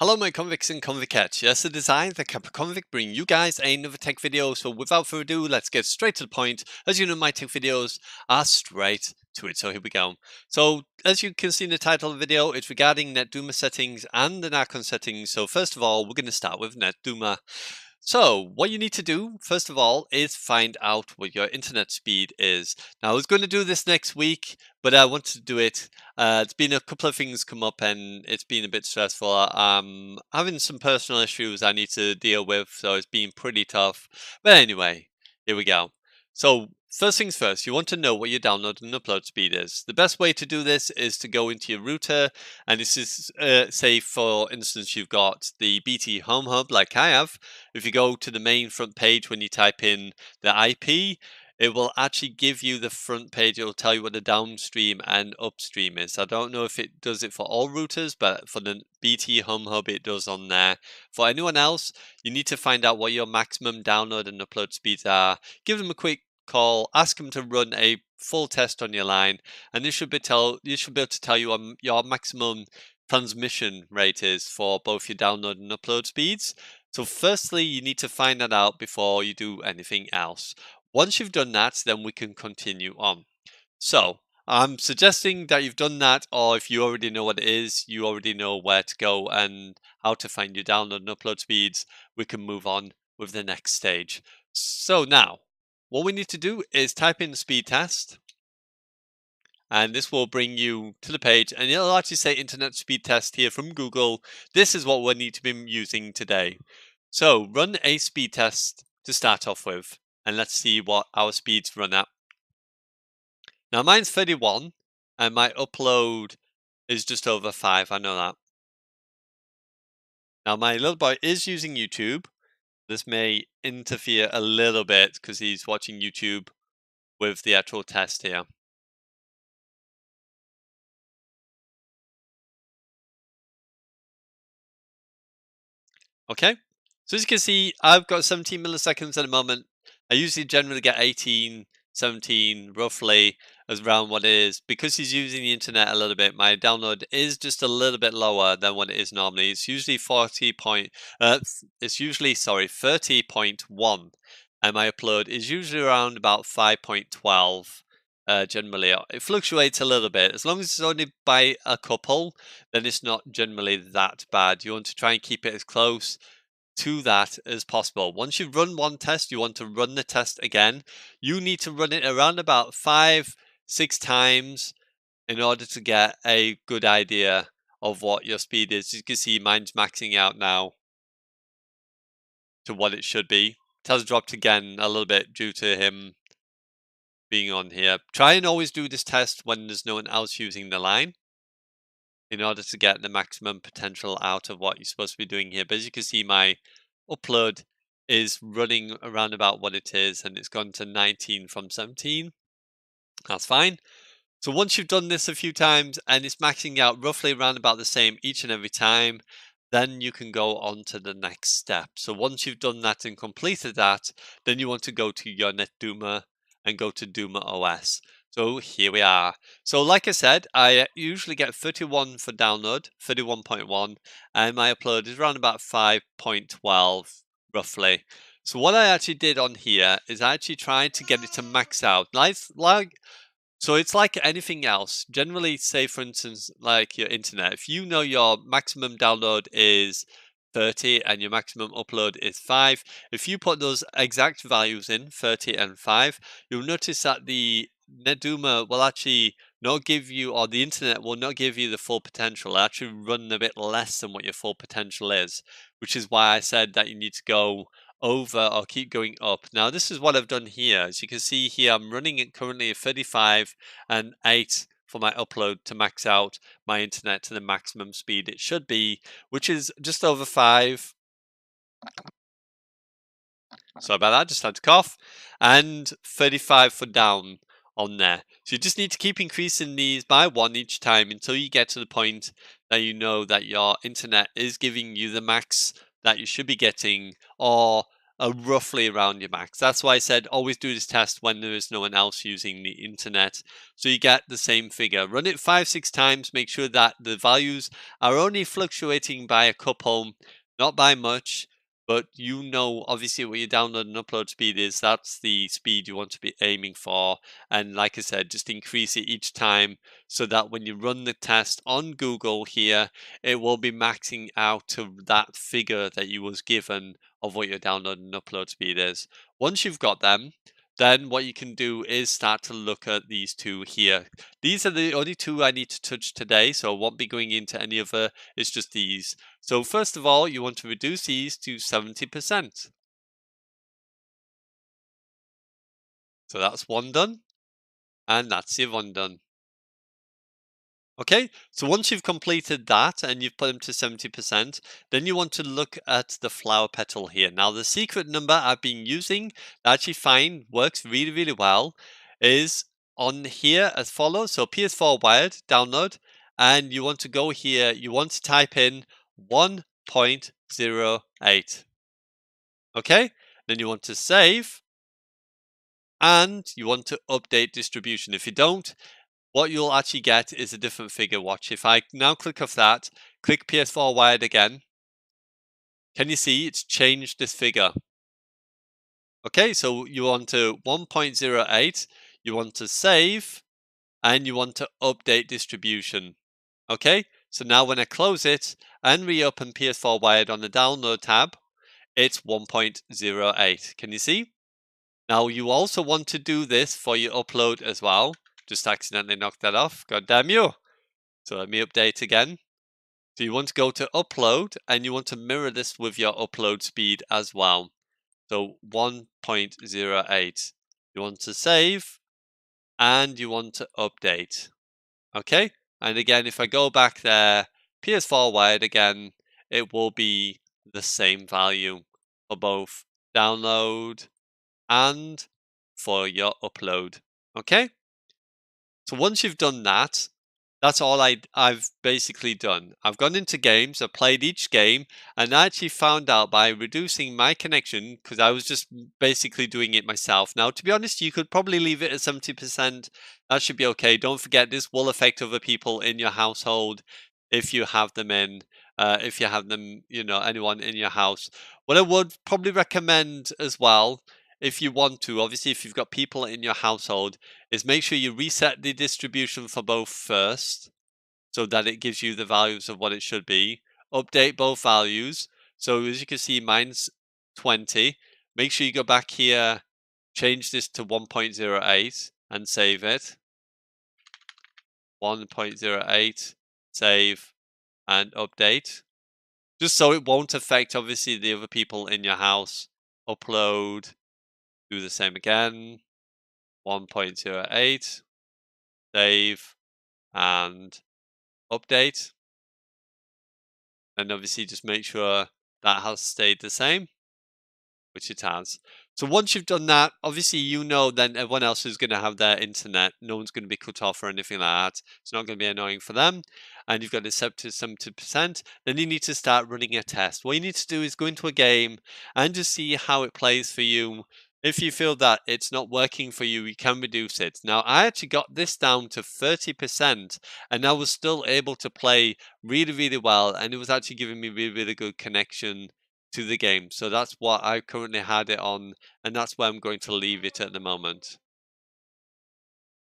Hello my convicts and convicts. Yes, the design the Kappa Convict bring you guys another tech video. So without further ado, let's get straight to the point. As you know, my tech videos are straight to it. So here we go. So as you can see in the title of the video, it's regarding Netduma settings and the nacon settings. So first of all, we're going to start with Netduma. So what you need to do, first of all, is find out what your internet speed is. Now, I was going to do this next week, but I wanted to do it. It's been a couple of things come up and it's been a bit stressful. Having some personal issues I need to deal with, so it's been pretty tough. But anyway, here we go. So first things first, you want to know what your download and upload speed is. The best way to do this is to go into your router, and this is, say for instance, you've got the BT Home Hub like I have. If you go to the main front page when you type in the IP, it will actually give you the front page. It will tell you what the downstream and upstream is. I don't know if it does it for all routers, but for the BT Home Hub, it does on there. For anyone else, you need to find out what your maximum download and upload speeds are. Give them a quick call, ask them to run a full test on your line, and this should be able to tell you your maximum transmission rate is for both your download and upload speeds. So firstly, you need to find that out before you do anything else. Once you've done that, then we can continue on. So I'm suggesting that you've done that, or if you already know what it is, you already know where to go and how to find your download and upload speeds, we can move on with the next stage. So now, what we need to do is type in speed test, and this will bring you to the page, and it'll actually say internet speed test here from Google. This is what we need to be using today. So run a speed test to start off with, and let's see what our speeds run at. Now mine's 31, and my upload is just over 5, I know that. Now my little boy is using YouTube. This may interfere a little bit because he's watching YouTube with the actual test here. Okay, so as you can see, I've got 17 milliseconds at the moment. I usually generally get 18, 17 roughly as around what it is. Because he's using the internet a little bit, my download is just a little bit lower than what it is normally. It's usually 30.1, and my upload is usually around about 5.12. Generally, it fluctuates a little bit. As long as it's only by a couple, then it's not generally that bad. You want to try and keep it as close to that as possible. Once you've run one test, you want to run the test again. You need to run it around about 5-6 times in order to get a good idea of what your speed is. You can see mine's maxing out now to what it should be. It has dropped again a little bit due to him being on here. Try and always do this test when there's no one else using the line, in order to get the maximum potential out of what you're supposed to be doing here. But as you can see, my upload is running around about what it is, and it's gone to 19 from 17. That's fine. So once you've done this a few times and it's maxing out roughly around about the same each and every time, then you can go on to the next step. So once you've done that and completed that, then you want to go to your Netduma and go to Duma OS. So here we are. So like I said, I usually get 31 for download, 31.1, and my upload is around about 5.12 roughly. So what I actually did on here is I actually tried to get it to max out. So it's like anything else. Generally, say for instance, like your internet, if you know your maximum download is 30 and your maximum upload is 5, if you put those exact values in, 30 and 5, you'll notice that the Netduma will actually not give you, or the internet will not give you the full potential. It'll actually run a bit less than what your full potential is, which is why I said that you need to go over or keep going up. Now this is what I've done here. As you can see here, I'm running it currently at 35 and 8 for my upload to max out my internet to the maximum speed it should be, which is just over 5. Sorry about that, just had to cough. And 35 for down on there. So you just need to keep increasing these by 1 each time until you get to the point that you know that your internet is giving you the max that you should be getting, or roughly around your max. That's why I said always do this test when there is no one else using the internet. So you get the same figure. Run it 5-6 times. Make sure that the values are only fluctuating by a couple, not by much. But you know, obviously, what your download and upload speed is, that's the speed you want to be aiming for. And like I said, just increase it each time so that when you run the test on Google here, it will be maxing out to that figure that you was given of what your download and upload speed is. Once you've got them, then what you can do is start to look at these two here. These are the only two I need to touch today, so I won't be going into any other. It's just these. So first of all, you want to reduce these to 70%. So that's one done, and that's the other one done. Okay, so once you've completed that and you've put them to 70%, then you want to look at the flower petal here. Now, the secret number I've been using that I actually find works really, really well is on here as follows. So PS4 wired, download, and you want to go here, you want to type in 1.08. Okay, then you want to save and you want to update distribution. If you don't, what you'll actually get is a different figure. Watch, if I now click off that, click PS4 wired again, can you see it's changed this figure? Okay, so you want to 1.08, you want to save, and you want to update distribution. Okay, so now when I close it and reopen PS4 wired on the download tab, it's 1.08. Can you see? Now you also want to do this for your upload as well. Just accidentally knocked that off. God damn you. So let me update again. So you want to go to upload and you want to mirror this with your upload speed as well. So 1.08. You want to save and you want to update. Okay. And again, if I go back there, PS4 wired again, it will be the same value for both download and for your upload. Okay. So once you've done that, that's all I've basically done. I've gone into games, I've played each game, and I actually found out by reducing my connection, because I was just basically doing it myself. Now, to be honest, you could probably leave it at 70%. That should be okay. Don't forget, this will affect other people in your household if you have them in. If you have them, anyone in your house. What I would probably recommend as well, if you want to, obviously, if you've got people in your household, is make sure you reset the distribution for both first so that it gives you the values of what it should be. Update both values. So as you can see, mine's 20. Make sure you go back here, change this to 1.08 and save it. 1.08, save and update. Just so it won't affect, obviously, the other people in your house. Upload, do the same again. 1.08, save, and update. And obviously just make sure that has stayed the same, which it has. So once you've done that, obviously then everyone else is going to have their internet. No one's going to be cut off or anything like that. It's not going to be annoying for them. And you've got it set to 70%. Then you need to start running a test. What you need to do is go into a game and just see how it plays for you. If you feel that it's not working for you, you can reduce it. Now, I actually got this down to 30% and I was still able to play really, really well. And it was actually giving me really, really good connection to the game. So that's what I currently had it on, and that's where I'm going to leave it at the moment.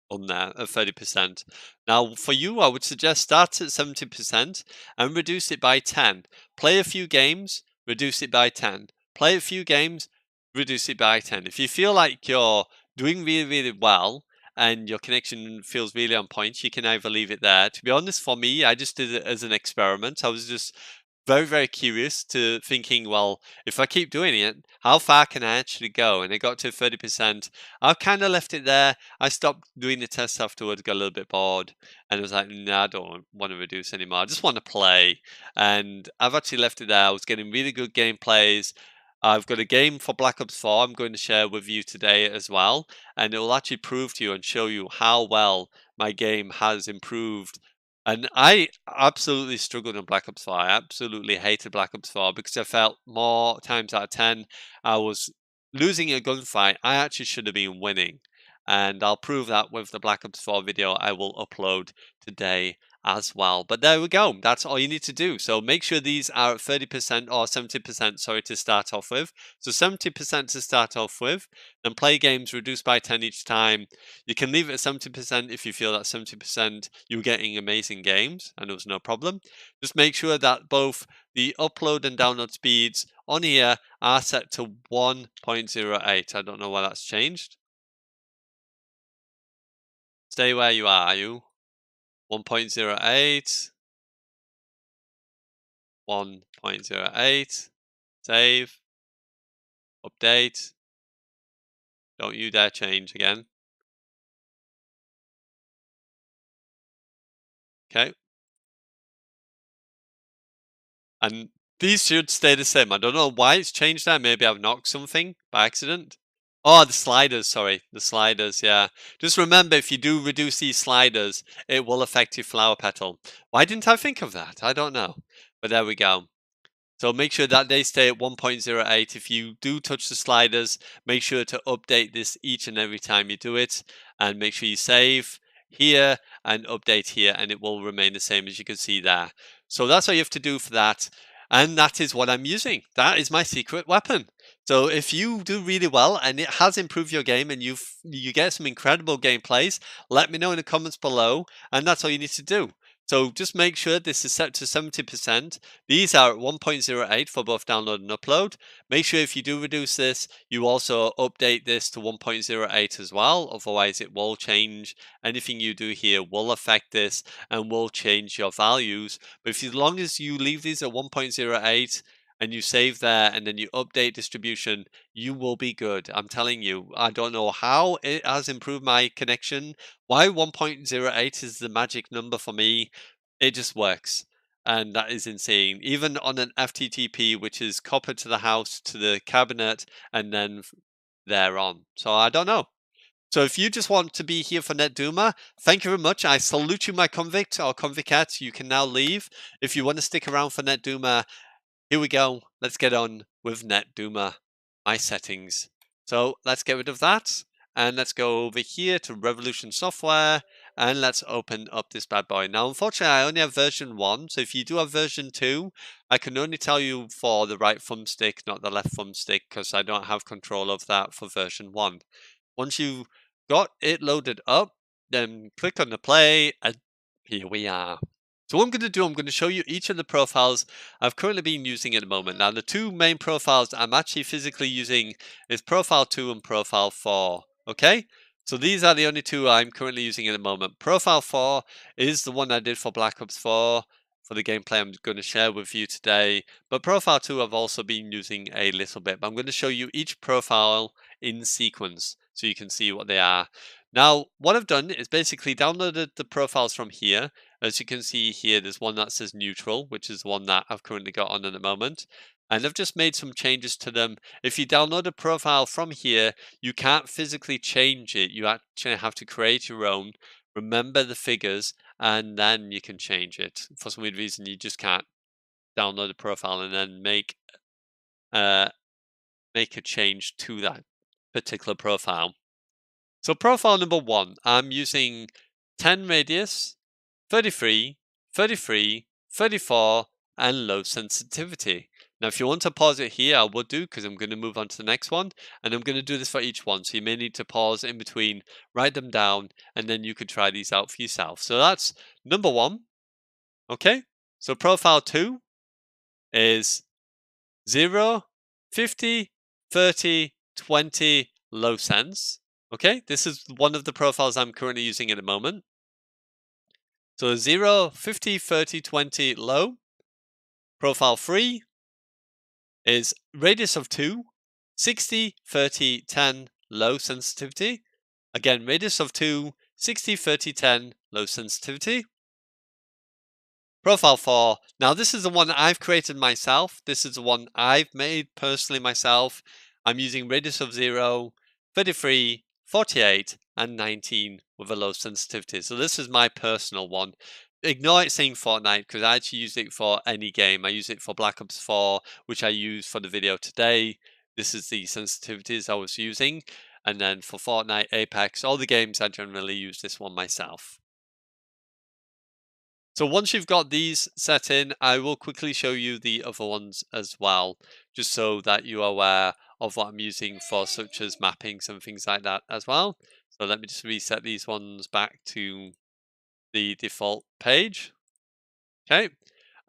On there at 30%. Now, for you, I would suggest start at 70% and reduce it by 10. Play a few games, reduce it by 10. Play a few games, reduce it by 10. If you feel like you're doing really, really well and your connection feels really on point, you can either leave it there. To be honest, for me, I just did it as an experiment. I was just very, very curious to thinking, well, if I keep doing it, how far can I actually go? And it got to 30%. I've kind of left it there. I stopped doing the test afterwards, got a little bit bored, and I was like, nah, I don't want to reduce anymore. I just want to play. And I've actually left it there. I was getting really good gameplays. I've got a game for Black Ops 4 I'm going to share with you today as well. And it will actually prove to you and show you how well my game has improved And I absolutely struggled in Black Ops 4. I absolutely hated Black Ops 4 because I felt more times out of 10 I was losing a gunfight. I actually should have been winning. And I'll prove that with the Black Ops 4 video I will upload today as well. But there we go. That's all you need to do. So make sure these are at 30% or 70%, sorry, to start off with. So 70% to start off with. Then play games reduced by 10 each time. You can leave it at 70% if you feel that 70% you're getting amazing games and there was no problem. Just make sure that both the upload and download speeds on here are set to 1.08. I don't know why that's changed. Stay where you are you? 1.08, 1.08, save, update. Don't you dare change again. Okay. And these should stay the same. I don't know why it's changed there. Maybe I've knocked something by accident. Oh, the sliders, sorry. The sliders, yeah. Just remember, if you do reduce these sliders, it will affect your flower petal. Why didn't I think of that? I don't know. But there we go. So make sure that they stay at 1.08. If you do touch the sliders, make sure to update this each and every time you do it. And make sure you save here and update here, and it will remain the same as you can see there. So that's all you have to do for that. And that is what I'm using. That is my secret weapon. So if you do really well and it has improved your game and you get some incredible gameplays, let me know in the comments below. And that's all you need to do. So just make sure this is set to 70%. These are at 1.08 for both download and upload. Make sure if you do reduce this, you also update this to 1.08 as well. Otherwise, it will change. Anything you do here will affect this and will change your values. But if as long as you leave these at 1.08 and you save there and then you update distribution, you will be good. I'm telling you, I don't know how it has improved my connection. Why 1.08 is the magic number for me. It just works. And that is insane. Even on an FTTP, which is copper to the house, to the cabinet, and then there on. So I don't know. So if you just want to be here for Netduma, thank you very much. I salute you, my convict or convict. You can now leave. If you want to stick around for Netduma, here we go. Let's get on with Netduma. My settings. So let's get rid of that. And let's go over here to Revolution Software. And let's open up this bad boy. Now, unfortunately, I only have version 1. So if you do have version 2, I can only tell you for the right thumbstick, not the left thumbstick, because I don't have control of that for version 1. Once you've got it loaded up, then click on the play, and here we are. So what I'm going to do, I'm going to show you each of the profiles I've currently been using at the moment. Now, the two main profiles I'm actually physically using is Profile 2 and Profile 4. Okay? So these are the only two I'm currently using at the moment. Profile 4 is the one I did for Black Ops 4 for the gameplay I'm going to share with you today. But Profile 2 I've also been using a little bit. But I'm going to show you each profile in sequence so you can see what they are. Now, what I've done is basically downloaded the profiles from here. As you can see here, there's one that says neutral, which is the one that I've currently got on at the moment. And I've just made some changes to them. If you download a profile from here, you can't physically change it. You actually have to create your own, remember the figures, and then you can change it. For some weird reason, you just can't download a profile and then make a change to that particular profile. So profile number 1, I'm using 10 radius, 33, 33, 34, and low sensitivity. Now, if you want to pause it here, I would do because I'm going to move on to the next one. And I'm going to do this for each one. So you may need to pause in between, write them down, and then you could try these out for yourself. So that's number 1. Okay. So profile 2 is 0, 50, 30, 20, low sense. Okay. This is one of the profiles I'm currently using at the moment. So 0, 50, 30, 20, low. Profile 3 is radius of 2, 60, 30, 10, low sensitivity. Again, radius of 2, 60, 30, 10, low sensitivity. Profile 4. Now, this is the one I've created myself. This is the one I've made personally myself. I'm using radius of 0, 33, 48, and 19 with a low sensitivity. So this is my personal one. ignore it saying Fortnite because I actually use it for any game. I use it for Black Ops 4, which I use for the video today. This is the sensitivities I was using. And then for Fortnite, Apex, all the games, I generally use this one myself. So once you've got these set in, I will quickly show you the other ones as well, just so that you are aware of what I'm using for such as mappings and things like that as well. So let me just reset these ones back to the default page. Okay.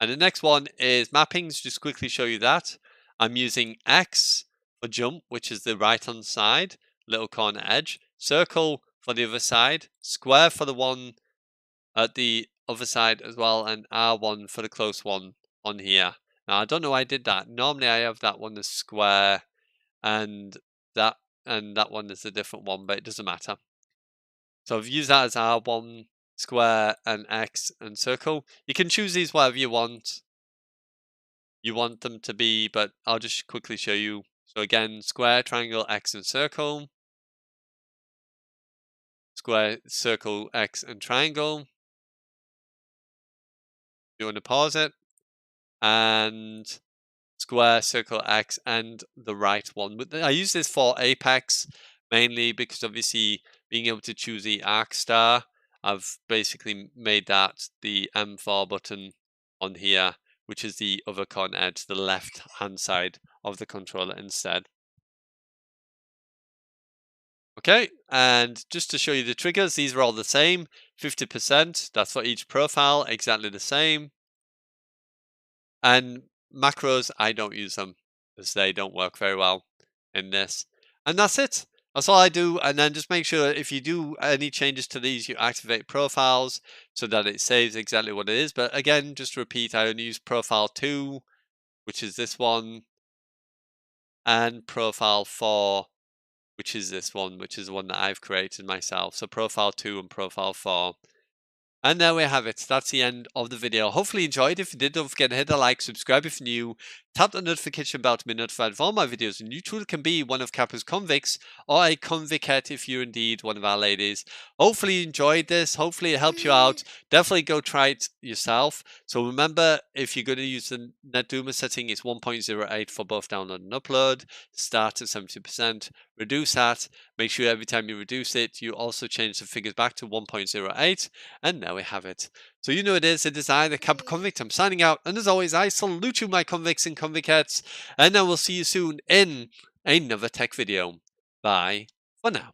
And the next one is mappings. Just quickly show you that. I'm using X for jump, which is the right hand side, little corner edge, circle for the other side, square for the one at the other side as well, and R1 for the close one on here. Now I don't know why I did that. Normally I have that one as square and that one is a different one, but it doesn't matter. So I've used that as R1, square, and X and circle. You can choose these whatever you want them to be, but I'll just quickly show you. So again, square, triangle, X, and circle. Square, circle, X, and triangle. You want to pause it. And square, circle, X, and the right one. But I use this for Apex mainly because obviously being able to choose the arc star, I've basically made that the M4 button on here, which is the other corner edge, the left hand side of the controller instead. Okay, and just to show you the triggers, these are all the same, 50%, that's for each profile, exactly the same. And macros, I don't use them because they don't work very well in this. And that's it. That's all I do. And then just make sure if you do any changes to these, you activate profiles so that it saves exactly what it is. But again, just to repeat, I only use profile 2, which is this one, and profile 4, which is this one, which is the one that I've created myself. So profile 2 and profile 4. And there we have it. That's the end of the video. Hopefully you enjoyed. If you did, don't forget to hit the like, subscribe if you're new, tap the notification bell to be notified of all my videos. And you too can be one of Kappa's convicts or a convict if you're indeed one of our ladies. Hopefully you enjoyed this. Hopefully it helped you out. Definitely go try it yourself. So remember, if you're going to use the Netduma setting, it's 1.08 for both download and upload. Start at 70%. Reduce that. Make sure every time you reduce it, you also change the figures back to 1.08. And there we have it. So you know it is. It is I, the Kappa Convict. I'm signing out. And as always, I salute you, my convicts and convicts. And I will see you soon in another tech video. Bye for now.